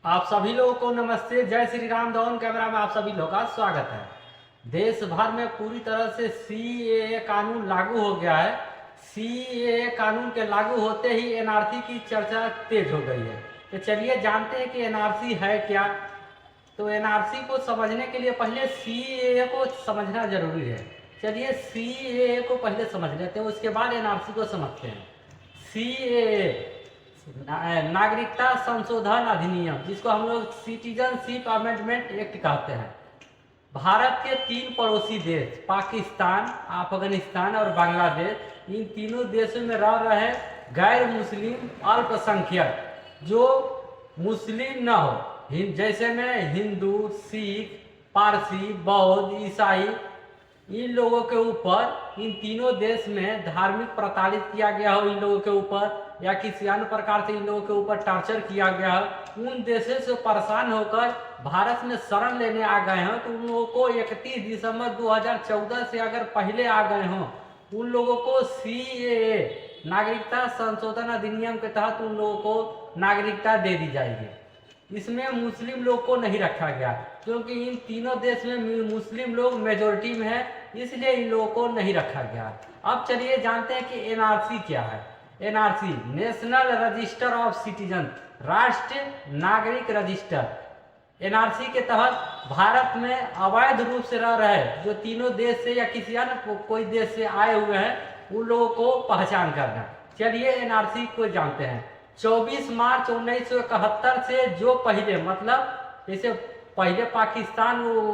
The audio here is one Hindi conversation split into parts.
आप सभी लोगों को नमस्ते। जय श्री राम। दौन कैमरा में आप सभी लोगों का स्वागत है। देश भर में पूरी तरह से सीएए कानून लागू हो गया है। सीएए कानून के लागू होते ही एनआरसी की चर्चा तेज हो गई है। तो चलिए जानते हैं कि एनआरसी है क्या। तो एनआरसी को समझने के लिए पहले सीएए को समझना जरूरी है। चलिए सीएए को पहले समझ लेते हैं, उसके बाद एनआरसी को समझते हैं। सीएए नागरिकता संशोधन अधिनियम, जिसको हम लोग सिटीजनशिप अमेंडमेंट एक्ट कहते हैं, भारत के 3 पड़ोसी देश पाकिस्तान, अफगानिस्तान और बांग्लादेश, इन तीनों देशों में रह रहे गैर मुस्लिम अल्पसंख्यक जो मुस्लिम न हो, जैसे में हिंदू, सिख, पारसी, बौद्ध, ईसाई, इन लोगों के ऊपर, इन तीनों देश में धार्मिक प्रताड़ित किया गया हो इन लोगों के ऊपर, या किसी अन्य प्रकार से इन लोगों के ऊपर टॉर्चर किया गया हो, उन देशों से परेशान होकर भारत में शरण लेने आ गए हों, तो उन लोगों को 31 दिसंबर 2014 से अगर पहले आ गए हों, उन लोगों को सीएए नागरिकता संशोधन अधिनियम के तहत उन लोगों को नागरिकता दे दी जाएगी। इसमें मुस्लिम लोग को नहीं रखा गया, क्योंकि इन तीनों देश में मुस्लिम लोग मेजोरिटी में है, इसलिए इन लोगों को नहीं रखा गया। अब चलिए जानते हैं कि एनआरसी क्या है। NRC national register of citizen, राष्ट्रीय नागरिक रजिस्टर। एनआरसी के तहत भारत में अवैध रूप से रह रहे जो तीनों देश से या किसी अन्य कोई देश से आए हुए हैं, उन लोगों को पहचान करना। चलिए एनआरसी को जानते हैं। 24 मार्च 1971 से जो पहले, मतलब जैसे पहले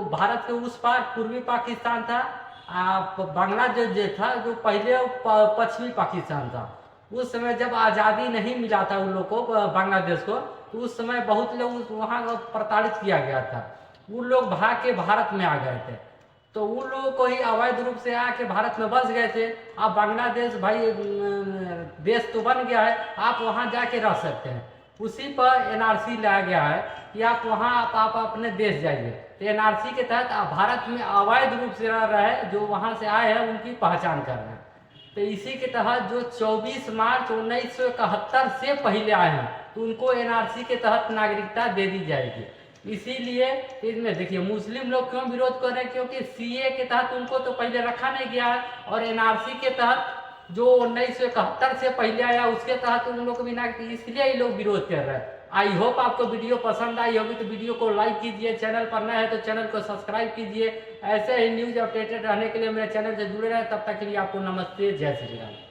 भारत के उस पार पूर्वी पाकिस्तान था, बांग्लादेश जो था जो पहले पश्चिमी पाकिस्तान था, उस समय जब आज़ादी नहीं मिला था उन लोग को, बांग्लादेश को, तो उस समय बहुत लोग वहाँ प्रताड़ित किया गया था। उन लोग भाग के भारत में आ गए थे, तो उन लोगों को ही अवैध रूप से आके भारत में बस गए थे। अब बांग्लादेश भाई देश तो बन गया है, आप वहाँ जाके रह सकते हैं। उसी पर एनआरसी लाया गया है कि आप वहाँ आप अपने देश जाइए। तो एनआरसी के तहत आप भारत में अवैध रूप से रह रहे जो वहाँ से आए हैं उनकी पहचान करना। तो इसी के तहत जो 24 मार्च 1971 से पहले आए हैं, तो उनको एनआरसी के तहत नागरिकता दे दी जाएगी। इसीलिए इसमें देखिए मुस्लिम लोग क्यों विरोध कर रहे हैं, क्योंकि सीए के तहत उनको तो पहले रखा नहीं गया है, और एनआरसी के तहत जो 1971 से पहले आया उसके तहत उन लोग को भी नागरिकता, इसलिए ये लोग विरोध कर रहे हैं। आई होप आपको वीडियो पसंद आई होगी, तो वीडियो को लाइक कीजिए, चैनल पर नए है तो चैनल को सब्सक्राइब कीजिए। ऐसे ही न्यूज अपडेटेड रहने के लिए मेरे चैनल से जुड़े रहे। तब तक के लिए आपको नमस्ते, जय श्री राम।